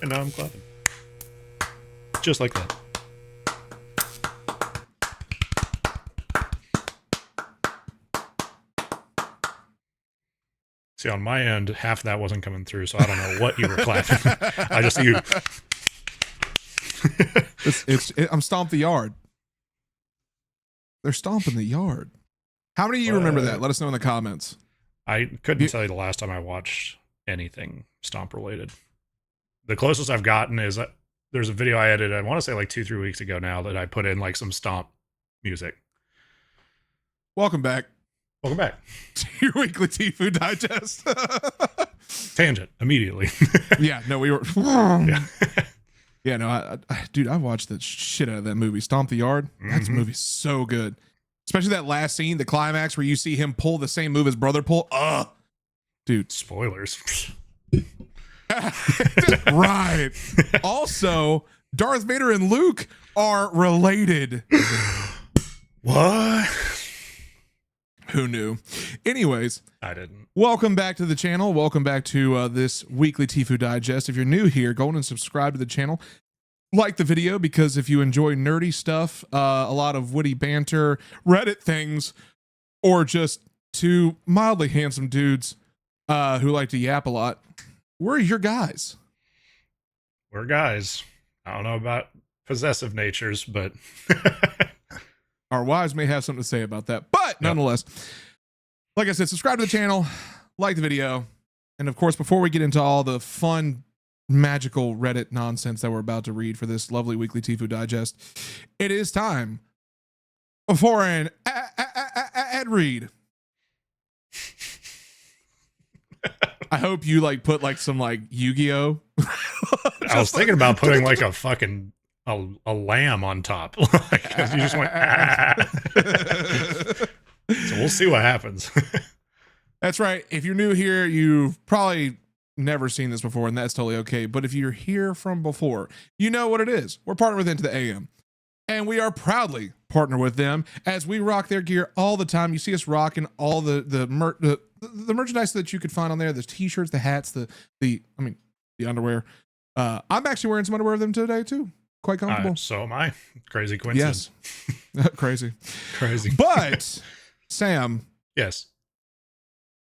And now I'm clapping. Just like that. See, on my end, half of that wasn't coming through, so I don't know what you were clapping. I just see you. I'm stomp the yard. They're stomping the yard. How many of you remember that? Let us know in the comments. I couldn't tell you the last time I watched anything stomp related. The closest I've gotten is there's a video I edited, I want to say like 2-3 weeks ago now, that I put in like some stomp music. Welcome back. Welcome back to your weekly TIFU Digest. Tangent immediately. Yeah, no, we were. Yeah. Yeah, no, dude, I watched the shit out of that movie, Stomp the Yard. That movie's so good. Especially that last scene, the climax where you see him pull the same move his brother pull. Dude. Spoilers. Right. Also, Darth Vader and Luke are related. What? Who knew? Anyways, I didn't. Welcome back to the channel. Welcome back to this weekly TIFU Digest. If you're new here, go on and subscribe to the channel. Like the video, because if you enjoy nerdy stuff, a lot of witty banter, Reddit things, or just two mildly handsome dudes who like to yap a lot, we're your guys. We're guys. I don't know about possessive natures, but our wives may have something to say about that. But nonetheless, like I said, subscribe to the channel, like the video, and of course, before we get into all the fun, magical Reddit nonsense that we're about to read for this lovely weekly TIFU Digest, it is time for an ad read. I hope you like put like some like Yu-Gi-Oh. I was thinking about putting like a fucking a lamb on top. Like, you just went. So we'll see what happens. That's right. If you're new here, you've probably never seen this before, and that's totally okay. But if you're here from before, you know what it is. We're partnered with Into the AM, and we are proudly partnered with them as we rock their gear all the time. You see us rocking all the merchandise that you could find on there: the t-shirts, the hats, the underwear. I'm actually wearing some underwear of them today too. Quite comfortable. So am I. Crazy coincidence. Yes. Crazy. But Sam. Yes.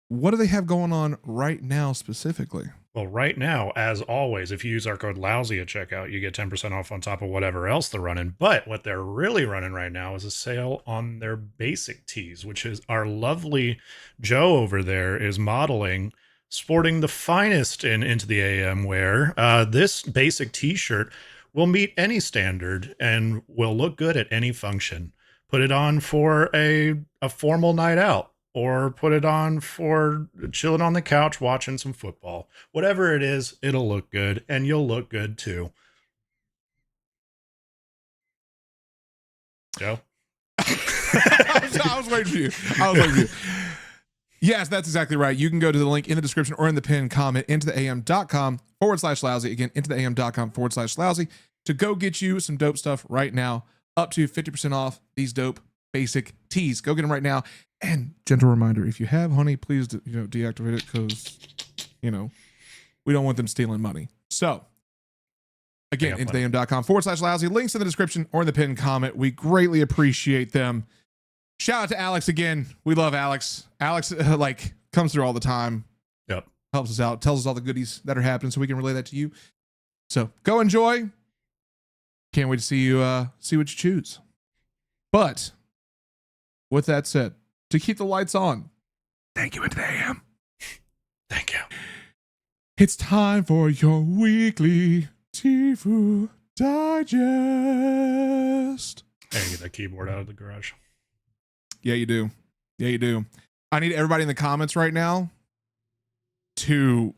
What do they have going on right now specifically? Well, right now, as always, if you use our code LOUSY at checkout, you get 10% off on top of whatever else they're running. But what they're really running right now is a sale on their basic tees, which is our lovely Joe over there is modeling, sporting the finest in Into the AM wear. This basic t-shirt will meet any standard and will look good at any function. Put it on for a formal night out, or put it on for chilling on the couch watching some football. Whatever it is, it'll look good, and you'll look good too. Joe? I was waiting for you. Yes, that's exactly right. You can go to the link in the description or in the pinned comment, intotheam.com/lousy. Again, intotheam.com/lousy to go get you some dope stuff right now, up to 50% off these dope basic tees. Go get them right now. And gentle reminder, if you have honey, please deactivate it, because we don't want them stealing money. So again, intotheam.com/lousy. Links in the description or in the pinned comment. We greatly appreciate them. Shout out to Alex again. We love Alex. Alex comes through all the time. Yep. Helps us out, tells us all the goodies that are happening so we can relay that to you. So go enjoy. Can't wait to see what you choose. But with that said, to keep the lights on, thank you, Into the AM. Thank you. It's time for your weekly TIFU Digest. Hey, get that keyboard out of the garage. Yeah, you do. I need everybody in the comments right now to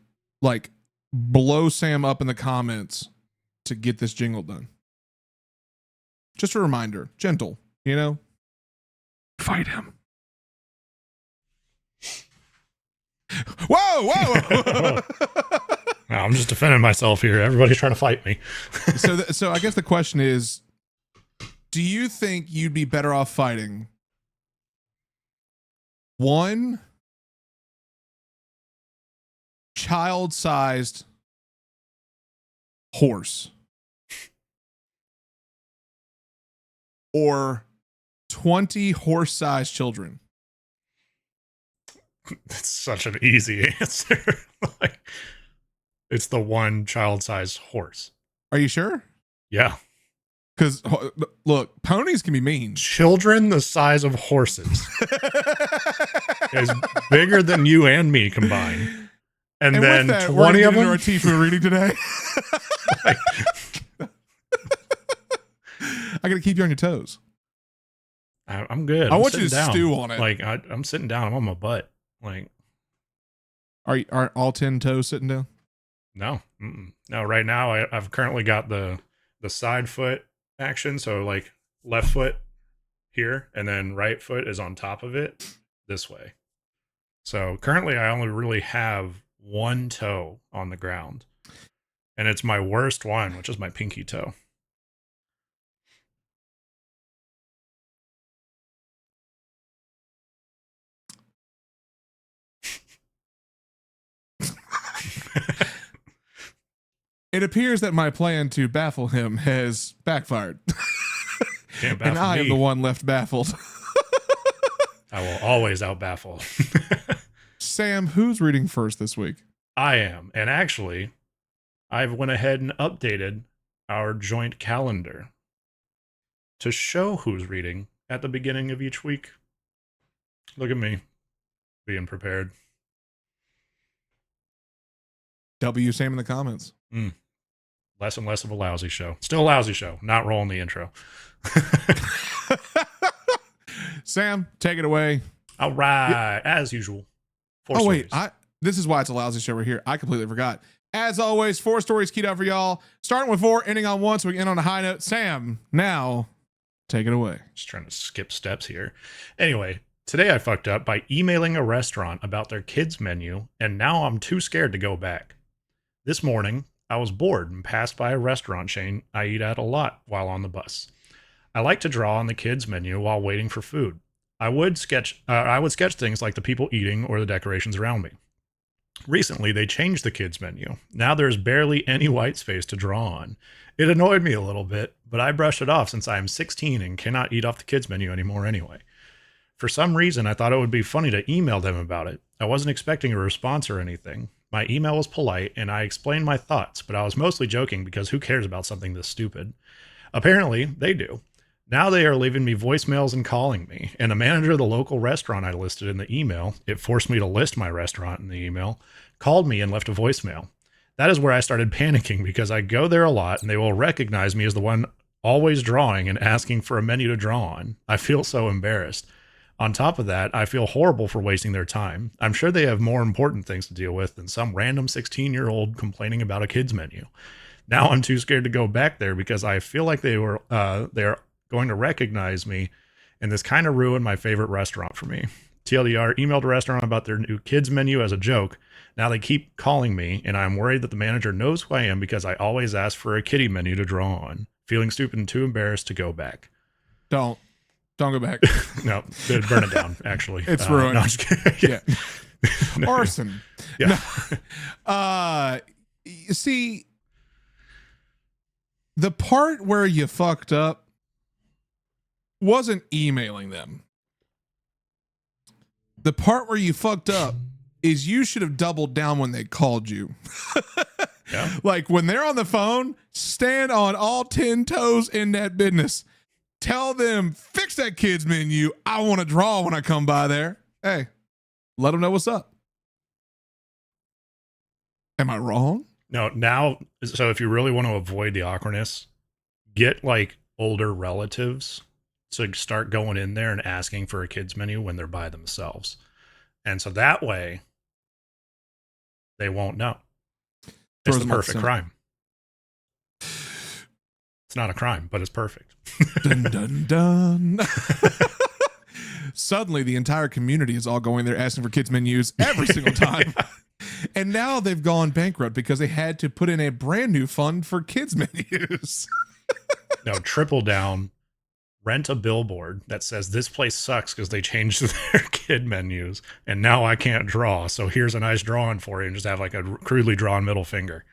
blow Sam up in the comments to get this jingle done. Just a reminder, gentle, fight him. Whoa. I'm just defending myself here. Everybody's trying to fight me. So I guess the question is, do you think you'd be better off fighting one child-sized horse or 20 horse-sized children? That's such an easy answer. Like, it's the one child-sized horse. Are you sure? Yeah. Because look, ponies can be mean. Children the size of horses is bigger than you and me combined. And then with that, 20 we're of them. our TIFU reading today. Like, I got to keep you on your toes. I'm good. I I'm want you to sitting down. stew on it. Like I'm sitting down. I'm on my butt. Like, are all 10 toes sitting down? no, no. Right now, I've currently got the side foot action. So like left foot here, and then right foot is on top of it this way. So currently, I only really have one toe on the ground, and it's my worst one, which is my pinky toe. It appears that my plan to baffle him has backfired. Can't baffle and I am me. the one left baffled. I will always out baffle. Sam, who's reading first this week? I am. And actually, I've went ahead and updated our joint calendar to show who's reading at the beginning of each week. Look at me being prepared. W Sam in the comments. Less and less of a lousy show. Still a lousy show. Not rolling the intro. Sam, take it away. All right. As usual. Wait. This is why it's a lousy show right here. I completely forgot. As always, 4 stories keyed out for y'all. Starting with 4, ending on 1, so we can end on a high note. Sam, now take it away. Just trying to skip steps here. Anyway, today I fucked up by emailing a restaurant about their kids' menu, and now I'm too scared to go back. This morning, I was bored and passed by a restaurant chain I eat at a lot while on the bus. I like to draw on the kids' menu while waiting for food. I would sketch things like the people eating or the decorations around me. Recently, they changed the kids' menu. Now there's barely any white space to draw on. It annoyed me a little bit, but I brushed it off since I am 16 and cannot eat off the kids' menu anymore anyway. For some reason, I thought it would be funny to email them about it. I wasn't expecting a response or anything. My email was polite, and I explained my thoughts, but I was mostly joking because who cares about something this stupid? Apparently, they do. Now they are leaving me voicemails and calling me, and the manager of the local restaurant I listed in the email, it forced me to list my restaurant in the email, called me and left a voicemail. That is where I started panicking because I go there a lot, and they will recognize me as the one always drawing and asking for a menu to draw on. I feel so embarrassed. On top of that, I feel horrible for wasting their time. I'm sure they have more important things to deal with than some random 16-year-old complaining about a kid's menu. Now I'm too scared to go back there because I feel like they're going to recognize me, and this kind of ruined my favorite restaurant for me. TLDR, emailed a restaurant about their new kids menu as a joke. Now they keep calling me, and I'm worried that the manager knows who I am because I always ask for a kiddie menu to draw on. Feeling stupid and too embarrassed to go back. Don't go back. No, burn it down, actually. It's ruined. No, I'm just kidding. Yeah. Arson. Yeah. No. You see, the part where you fucked up wasn't emailing them. The part where you fucked up is you should have doubled down when they called you. Yeah. Like when they're on the phone, stand on all 10 toes in that business. Tell them, fix that kid's menu. I want to draw when I come by there. Hey, let them know what's up. Am I wrong? No, now, so if you really want to avoid the awkwardness, get like older relatives to start going in there and asking for a kid's menu when they're by themselves. And so that way, they won't know. It's the perfect crime. It's not a crime, but it's perfect. Dun, dun, dun. Suddenly, the entire community is all going there asking for kids' menus every single time. And now they've gone bankrupt because they had to put in a brand new fund for kids' menus. No, triple down. Rent a billboard that says this place sucks because they changed their kid menus and now I can't draw. So here's a nice drawing for you, and just have like a crudely drawn middle finger.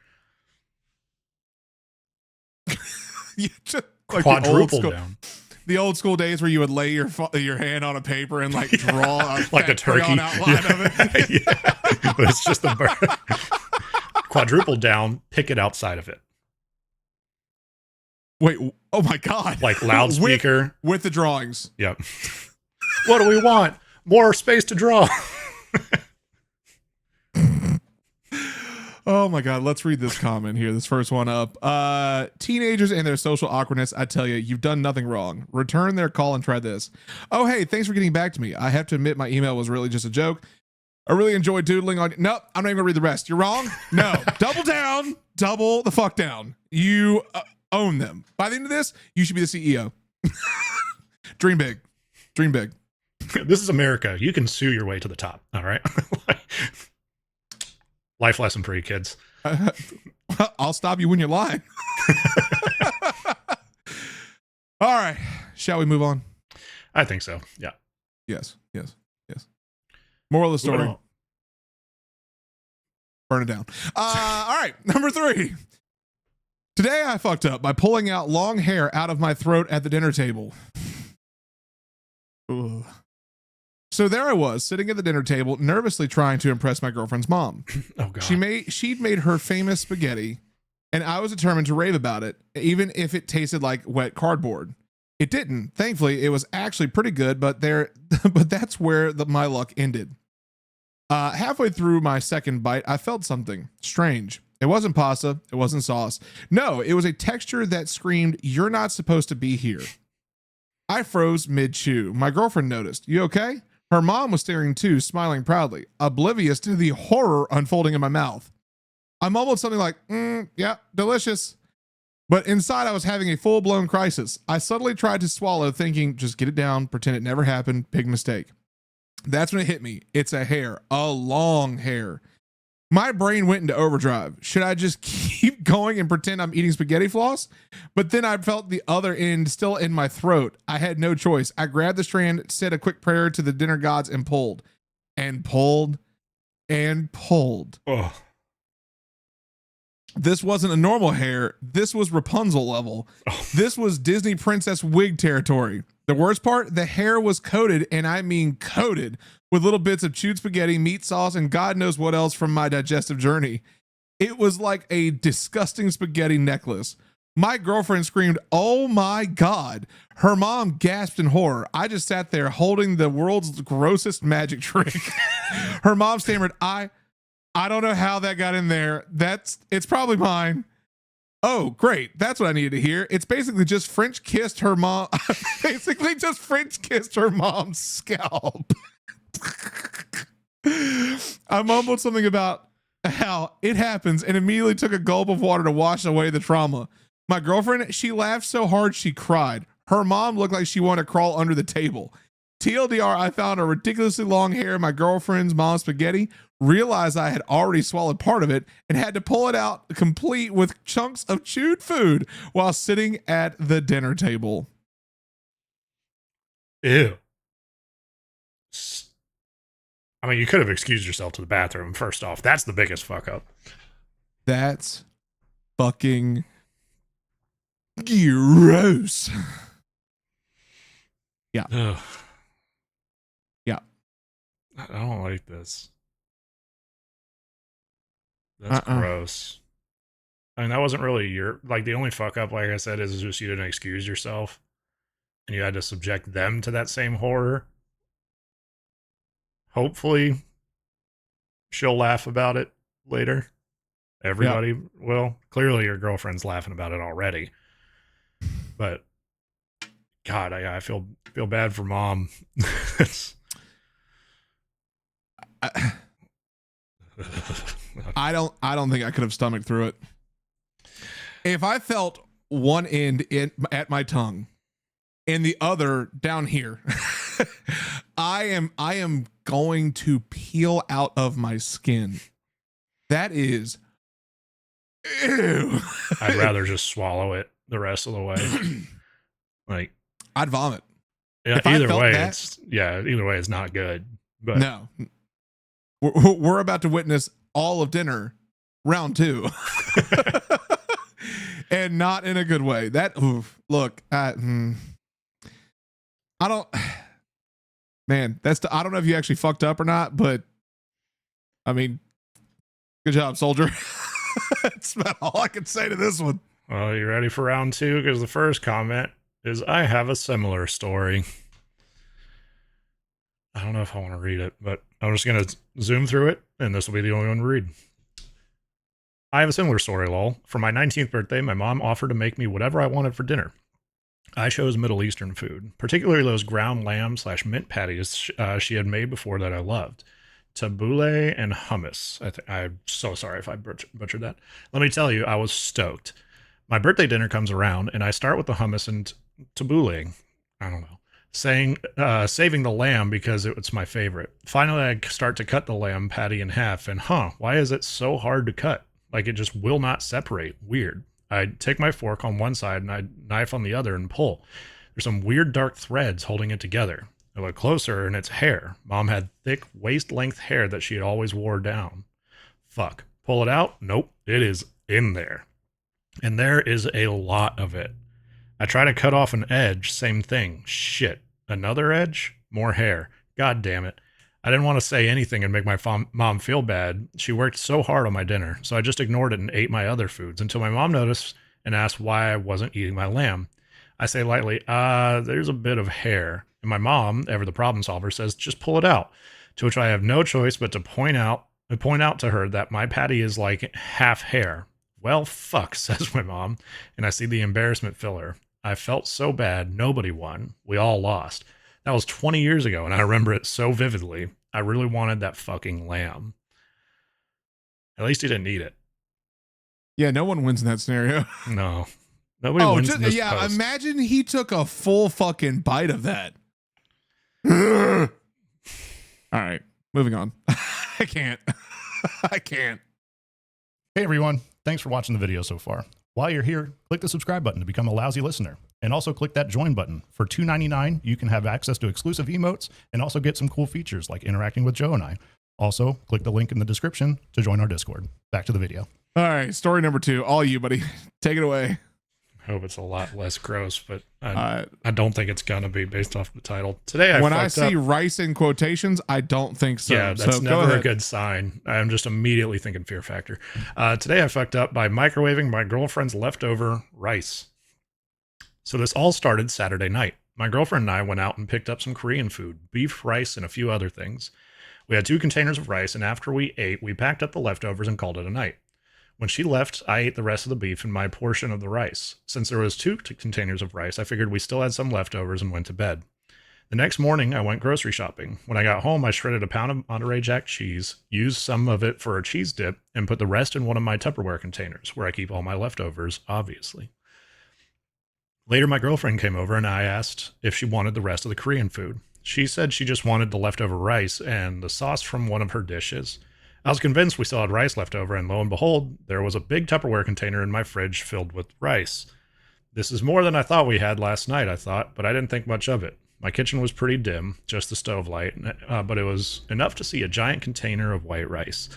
Just like Quadruple down. the old school days where you would lay your hand on a paper and like draw a like the turkey outline of it. Yeah. But it's just the bird. Quadruple down, pick it outside of it. Wait, oh my God. Like loudspeaker. With the drawings. Yep. What do we want? More space to draw. Oh my God. Let's read this comment here. This first one up. Teenagers and their social awkwardness. I tell you, you've done nothing wrong. Return their call and try this. Oh, hey, thanks for getting back to me. I have to admit my email was really just a joke. I really enjoyed doodling on. Nope, I'm not even gonna read the rest. You're wrong. No, double down, double the fuck down. You own them. By the end of this, you should be the CEO. Dream big, dream big. This is America. You can sue your way to the top. All right. Life lesson for you kids. I'll stop you when you're lying. All right, shall we move on? I think so. Yeah. Yes. Moral of the story. Burn it down. All right, number 3. Today I fucked up by pulling out long hair out of my throat at the dinner table. Ugh. So there I was, sitting at the dinner table, nervously trying to impress my girlfriend's mom. Oh God. She'd made her famous spaghetti, and I was determined to rave about it, even if it tasted like wet cardboard. It didn't. Thankfully, it was actually pretty good, but that's where my luck ended. Halfway through my second bite, I felt something strange. It wasn't pasta. It wasn't sauce. No, it was a texture that screamed, "You're not supposed to be here." I froze mid-chew. My girlfriend noticed. You okay? Her mom was staring too, smiling proudly, oblivious to the horror unfolding in my mouth. I mumbled something like, yeah, delicious. But inside I was having a full-blown crisis. I subtly tried to swallow, thinking, just get it down, pretend it never happened, big mistake. That's when it hit me. It's a hair, a long hair. My brain went into overdrive. Should I just keep going and pretend I'm eating spaghetti floss? But then I felt the other end still in my throat. I had no choice. I grabbed the strand, said a quick prayer to the dinner gods, and pulled. And pulled. And pulled. Oh. This wasn't a normal hair. This was Rapunzel level. Oh. This was Disney princess wig territory. The worst part, the hair was coated, and I mean coated, with little bits of chewed spaghetti, meat sauce, and God knows what else from my digestive journey. It was like a disgusting spaghetti necklace. My girlfriend screamed, "Oh my God." Her mom gasped in horror. I just sat there holding the world's grossest magic trick. Her mom stammered, I don't know how that got in there. It's probably mine. Oh, great. That's what I needed to hear. It's basically just French kissed her mom. Basically just French kissed her mom's scalp. I mumbled something about how it happens and immediately took a gulp of water to wash away the trauma. My girlfriend, she laughed so hard she cried. Her mom looked like she wanted to crawl under the table. TLDR, I found a ridiculously long hair in my girlfriend's mom's spaghetti, realized I had already swallowed part of it, and had to pull it out complete with chunks of chewed food while sitting at the dinner table. Ew. I mean, you could have excused yourself to the bathroom, first off. That's the biggest fuck up. That's fucking gross. Yeah. Ugh. Yeah. I don't like this. That's gross. I mean, that wasn't really your, like, the only fuck up, like I said, is just you didn't excuse yourself. And you had to subject them to that same horror. Hopefully, she'll laugh about it later. Everybody will. Clearly, your girlfriend's laughing about it already. But, God, I feel bad for mom. I don't think I could have stomached through it. If I felt one end at my tongue and the other down here, I am going to peel out of my skin. That is ew. I'd rather just swallow it the rest of the way. Like, I'd vomit. Yeah, either way, it's not good. But no. We're about to witness all of dinner, round 2. and not in a good way. That look, I don't, man. I don't know if you actually fucked up or not, but I mean, good job, soldier. That's about all I can say to this one. Well, you ready for round two? Because the first comment is, I have a similar story. I don't know if I want to read it, but I'm just going to zoom through it, and this will be the only one to read. I have a similar story, lol. For my 19th birthday, my mom offered to make me whatever I wanted for dinner. I chose Middle Eastern food, particularly those ground lamb / mint patties she had made before that I loved. Tabbouleh and hummus. I'm so sorry if I butchered that. Let me tell you, I was stoked. My birthday dinner comes around, and I start with the hummus and tabbouleh. I don't know. Saving the lamb because it's my favorite. Finally, I start to cut the lamb patty in half, and why is it so hard to cut? Like it just will not separate. Weird. I take my fork on one side and I knife on the other and pull. There's some weird dark threads holding it together. I look closer and it's hair. Mom had thick waist-length hair that she had always wore down. Fuck. Pull it out? Nope. It is in there. And there is a lot of it. I try to cut off an edge. Same thing. Shit. Another edge? More hair. God damn it. I didn't want to say anything and make my mom feel bad. She worked so hard on my dinner, so I just ignored it and ate my other foods until my mom noticed and asked why I wasn't eating my lamb. I say lightly, there's a bit of hair. And my mom, ever the problem solver, says, just pull it out. To which I have no choice but to point out to her that my patty is like half hair. Well, fuck, says my mom, and I see the embarrassment fill her. I felt so bad. Nobody won. We all lost. That was 20 years ago, and I remember it so vividly. I really wanted that fucking lamb. At least he didn't eat it. Yeah, no one wins in that scenario. No. Nobody wins in this post. Imagine he took a full fucking bite of that. All right, moving on. I can't. I can't. Hey, everyone. Thanks for watching the video so far. While you're here, click the subscribe button to become a lousy listener. And also click that join button. For $2.99, you can have access to exclusive emotes and also get some cool features like interacting with Joe and I. Also, click the link in the description to join our Discord. Back to the video. All right, story number 2. All you, buddy. Take it away. I hope it's a lot less gross, but I don't think it's going to be based off the title. Today, when I see rice in quotations, I don't think so. Yeah, that's never a good sign. I'm just immediately thinking Fear Factor. Today, I fucked up by microwaving my girlfriend's leftover rice. So this all started Saturday night. My girlfriend and I went out and picked up some Korean food, beef, rice, and a few other things. We had 2 containers of rice, and after we ate, we packed up the leftovers and called it a night. When she left, I ate the rest of the beef and my portion of the rice. Since there was 2 containers of rice, I figured we still had some leftovers and went to bed. The next morning, I went grocery shopping. When I got home, I shredded a pound of Monterey Jack cheese, used some of it for a cheese dip, and put the rest in one of my Tupperware containers, where I keep all my leftovers, obviously. Later, my girlfriend came over and I asked if she wanted the rest of the Korean food. She said she just wanted the leftover rice and the sauce from one of her dishes. I was convinced we still had rice left over, and lo and behold, there was a big Tupperware container in my fridge filled with rice. This is more than I thought we had last night, I thought, but I didn't think much of it. My kitchen was pretty dim, just the stove light, but it was enough to see a giant container of white rice.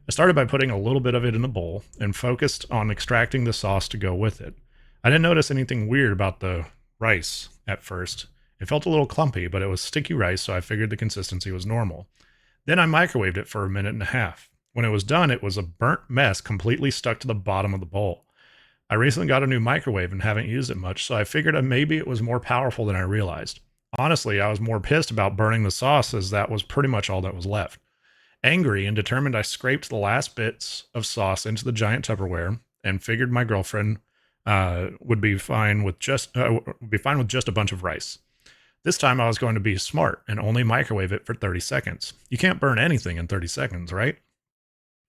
I started by putting a little bit of it in a bowl and focused on extracting the sauce to go with it. I didn't notice anything weird about the rice at first. It felt a little clumpy, but it was sticky rice, so I figured the consistency was normal. Then I microwaved it for 1.5 minutes. When it was done, it was a burnt mess completely stuck to the bottom of the bowl. I recently got a new microwave and haven't used it much, so I figured maybe it was more powerful than I realized. Honestly, I was more pissed about burning the sauce, as that was pretty much all that was left. Angry and determined, I scraped the last bits of sauce into the giant Tupperware and figured my girlfriend would be fine with just a bunch of rice. This time I was going to be smart and only microwave it for 30 seconds. You can't burn anything in 30 seconds, right?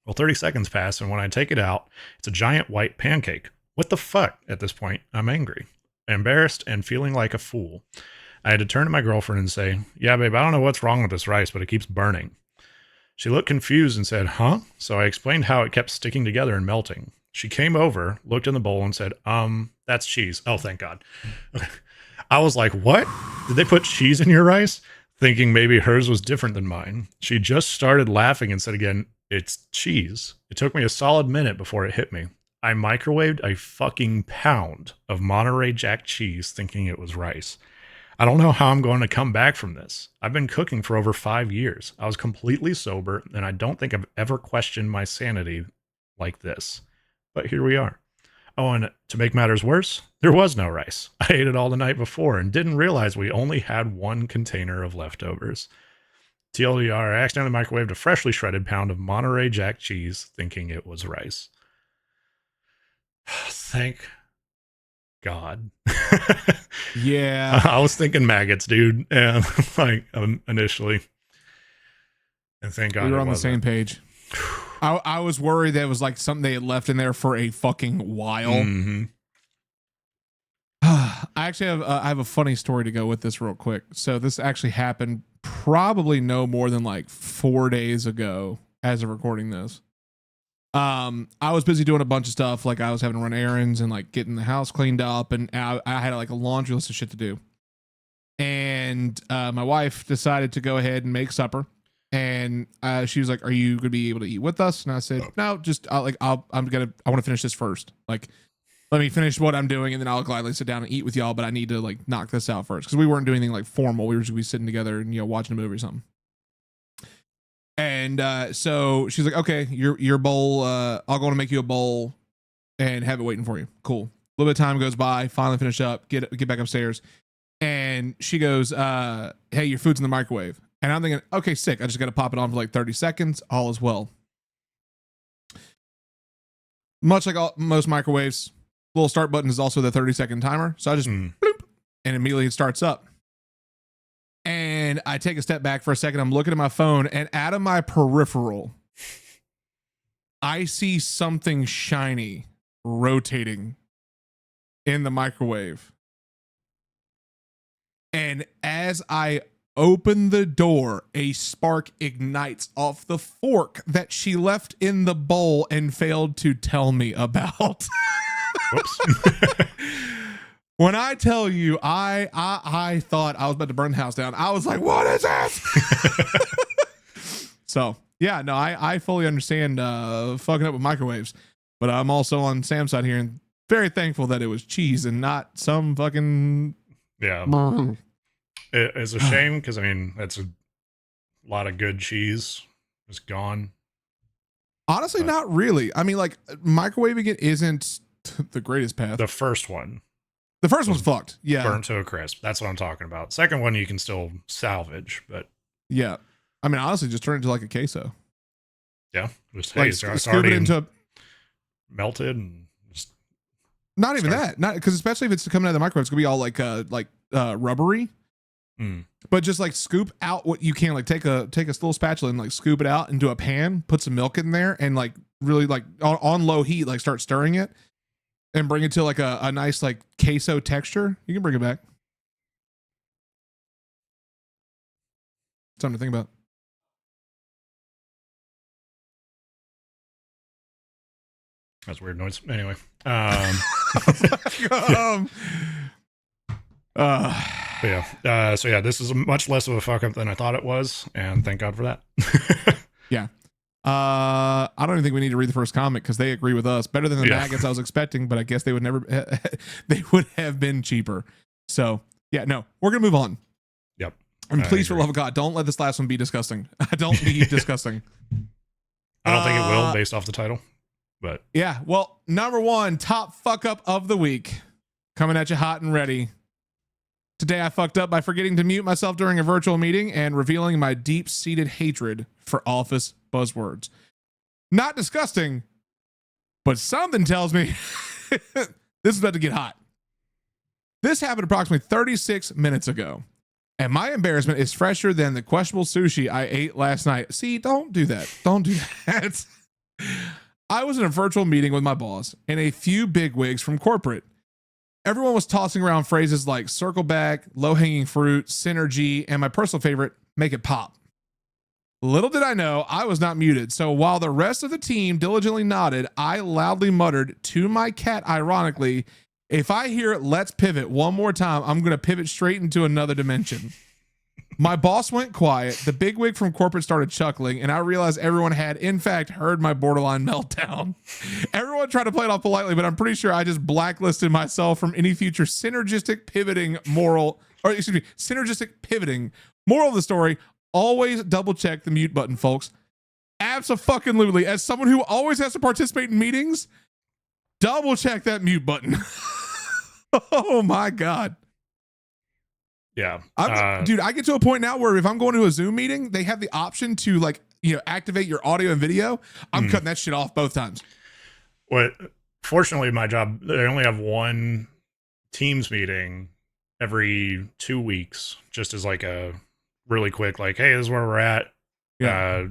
Well, 30 seconds pass, and when I take it out, it's a giant white pancake. What the fuck? At this point, I'm angry, embarrassed, and feeling like a fool. I had to turn to my girlfriend and say, yeah, babe, I don't know what's wrong with this rice, but it keeps burning. She looked confused and said, huh? So I explained how it kept sticking together and melting. She came over, looked in the bowl, and said, that's cheese. Oh, thank God. Okay. I was like, what? Did they put cheese in your rice? Thinking maybe hers was different than mine. She just started laughing and said again, it's cheese. It took me a solid minute before it hit me. I microwaved a fucking pound of Monterey Jack cheese thinking it was rice. I don't know how I'm going to come back from this. I've been cooking for over 5 years. I was completely sober, and I don't think I've ever questioned my sanity like this. But here we are. Oh, and to make matters worse, there was no rice. I ate it all the night before and didn't realize we only had one container of leftovers. TLDR, I accidentally microwaved a freshly shredded pound of Monterey Jack cheese thinking it was rice. Thank God. Yeah. I was thinking maggots, dude. And like initially. And thank God We were it on the wasn't. same page. I was worried that it was like something they had left in there for a fucking while. Mhm. I actually have I have a funny story to go with this real quick. So this actually happened probably no more than like 4 days ago as of recording this. I was busy doing a bunch of stuff, like I was having to run errands and like getting the house cleaned up, and I had like a laundry list of shit to do. And my wife decided to go ahead and make supper. And she was like, "Are you gonna be able to eat with us?" And I said, "No, just I want to finish this first. Like, let me finish what I'm doing, and then I'll gladly sit down and eat with y'all. But I need to like knock this out first because we weren't doing anything like formal. We were just be sitting together and watching a movie or something." And so she's like, "Okay, your bowl. I'll go and make you a bowl and have it waiting for you. Cool." A little bit of time goes by. Finally finish up. Get back upstairs, and she goes, "Hey, your food's in the microwave." And I'm thinking, okay, sick. I just got to pop it on for like 30 seconds. All is well. Much like most microwaves, little start button is also the 30-second timer. So I just bloop, and immediately it starts up. And I take a step back for a second. I'm looking at my phone, and out of my peripheral, I see something shiny rotating in the microwave. And as I open the door, a spark ignites off the fork that she left in the bowl and failed to tell me about. Whoops. When I tell you, I thought I was about to burn the house down. I was like, what is this? So yeah, no, I fully understand fucking up with microwaves, but I'm also on Sam's side here and very thankful that it was cheese and not some fucking Yeah. It's a shame because I mean that's a lot of good cheese is gone. Honestly, not really. I mean, like microwaving it isn't the greatest path. The first one The first one's fucked. Yeah. burnt to a crisp. That's what I'm talking about. Second one you can still salvage, but Yeah. I mean, honestly, just turn it into like a queso. yeah, just Like it's scoop it already into melted and just not even start- that. Not because especially if it's coming out of the microwave, it's gonna be all like rubbery. But just like scoop out what you can, like take a little spatula and like scoop it out into a pan, put some milk in there, and like really like on low heat, like start stirring it and bring it to like a nice like queso texture. You can bring it back. Something to think about. That's a weird noise. Anyway, yeah. So yeah, this is much less of a fuck up than I thought it was, and thank God for that. Yeah. I don't even think we need to read the first comment because they agree with us better than the maggots I was expecting, but I guess they would never, they would have been cheaper. So yeah, no, we're going to move on. Yep. And please, for the love of God, don't let this last one be disgusting. Don't be disgusting. I don't think it will based off the title, but yeah. Well, number one, top fuck up of the week coming at you hot and ready. Today I fucked up by forgetting to mute myself during a virtual meeting and revealing my deep-seated hatred for office buzzwords. Not disgusting, but something tells me this is about to get hot. This happened approximately 36 minutes ago, and my embarrassment is fresher than the questionable sushi I ate last night. See, don't do that. Don't do that. I was in a virtual meeting with my boss and a few bigwigs from corporate. Everyone was tossing around phrases like circle back, low-hanging fruit, synergy, and my personal favorite, make it pop. Little did I know, I was not muted. So while the rest of the team diligently nodded, I loudly muttered to my cat, ironically, if I hear let's pivot one more time, I'm going to pivot straight into another dimension. My boss went quiet. The bigwig from corporate started chuckling, and I realized everyone had, in fact, heard my borderline meltdown. Everyone tried to play it off politely, but I'm pretty sure I just blacklisted myself from any future synergistic pivoting synergistic pivoting. Moral of the story, always double check the mute button, folks. Abso-fucking-lutely. As someone who always has to participate in meetings, double check that mute button. Oh my God. Yeah. Dude, I get to a point now where if I'm going to a Zoom meeting, they have the option to like, activate your audio and video. I'm cutting that shit off both times. Fortunately, my job, they only have one Teams meeting every 2 weeks, just as like a really quick, like, hey, this is where we're at. Yeah.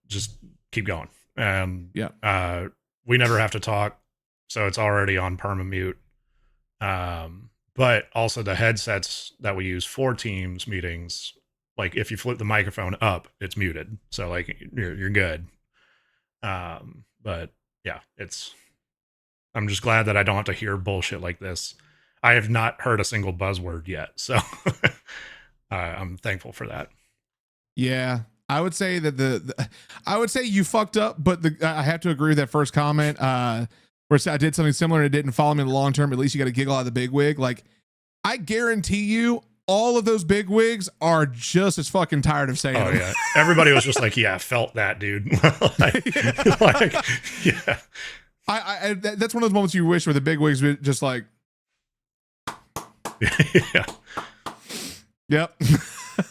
Just keep going. Yeah. We never have to talk, so it's already on perma-mute. But also the headsets that we use for Teams meetings, like if you flip the microphone up, it's muted. So like you're good. But yeah, I'm just glad that I don't have to hear bullshit like this. I have not heard a single buzzword yet. So I'm thankful for that. Yeah. I would say that I would say you fucked up, but I have to agree with that first comment. Where I did something similar and it didn't follow me in the long term. At least you got to giggle out of the big wig. Like, I guarantee you, all of those big wigs are just as fucking tired of saying it. Yeah. Everybody was just like, yeah, felt that, dude. Yeah. That's one of those moments you wish where the big wigs were just like, yeah. Yep.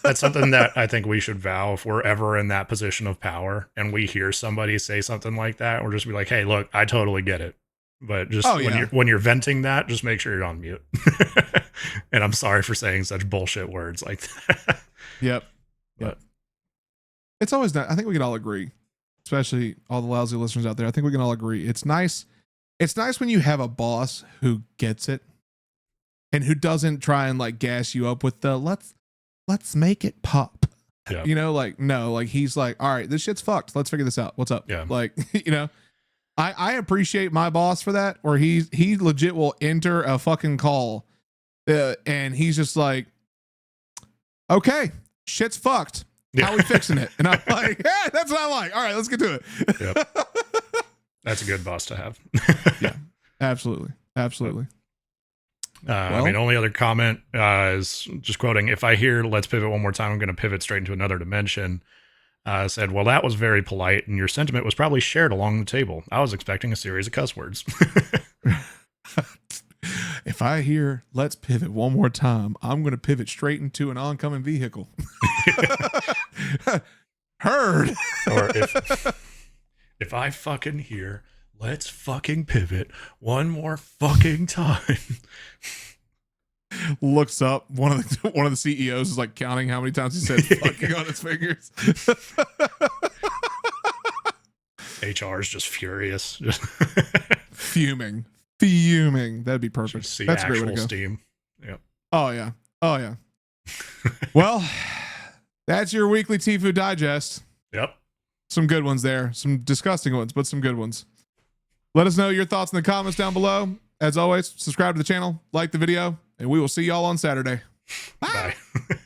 That's something that I think we should vow if we're ever in that position of power and we hear somebody say something like that, we're just be like, hey, look, I totally get it. But just when you're venting that, just make sure you're on mute. And I'm sorry for saying such bullshit words like that. Yep. But it's always not. I think we can all agree, especially all the lousy listeners out there. I think we can all agree. It's nice. It's nice when you have a boss who gets it and who doesn't try and like gas you up with the let's make it pop. Yeah. Like, no, like he's like, all right, this shit's fucked. Let's figure this out. What's up? Yeah. Like, I appreciate my boss for that, where he legit will enter a fucking call and he's just like, okay, shit's fucked. Yeah. How are we fixing it? And I'm like, yeah, that's what I like. All right, let's get to it. Yep. That's a good boss to have. Yeah, absolutely. Absolutely. Only other comment is just quoting, if I hear let's pivot one more time, I'm going to pivot straight into another dimension. Said, well, that was very polite, and your sentiment was probably shared along the table. I was expecting a series of cuss words. If I hear let's pivot one more time, I'm going to pivot straight into an oncoming vehicle. Heard. Or if I fucking hear let's fucking pivot one more fucking time. Looks up, one of the CEOs is like counting how many times he said fucking on his fingers. HR is just furious. Fuming. That'd be perfect. See That's a great way to go. steam. Yep. Oh yeah. Well, that's your weekly TIFU digest. Yep. Some good ones there. Some disgusting ones, but some good ones. Let us know your thoughts in the comments down below. As always, subscribe to the channel, like the video, and we will see y'all on Saturday. Bye. Bye.